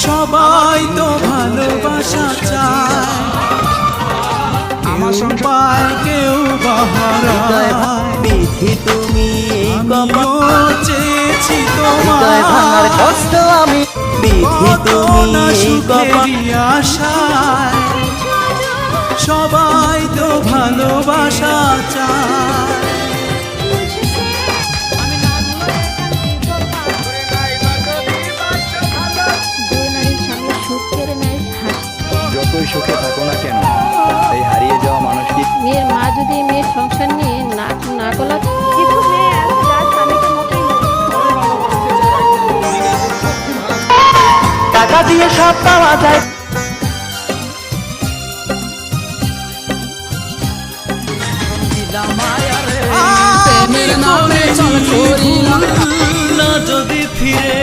সবাই তো ভালোবাসা চায়, আমার সংসার কেউ বাহারায়। বিধি তুমি এই আমিও চেয়েছি হৃদয় ভাঙার তোমার কষ্ট আমি, বিধি তুমি এই সুখেরই আশায়, সবাই তো ভালোবাসা চায়। যতই সুখে থাকো না কেন, এই হারিয়ে যাওয়া মানুষটি মেয়ের মা যদি মেয়ের সংসার নিয়ে না গলা কিছু মেয়ে আছে যার স্বামীকে মোটেই টাকা দিয়ে সব পাওয়া যায়। আমি যদি ফিরে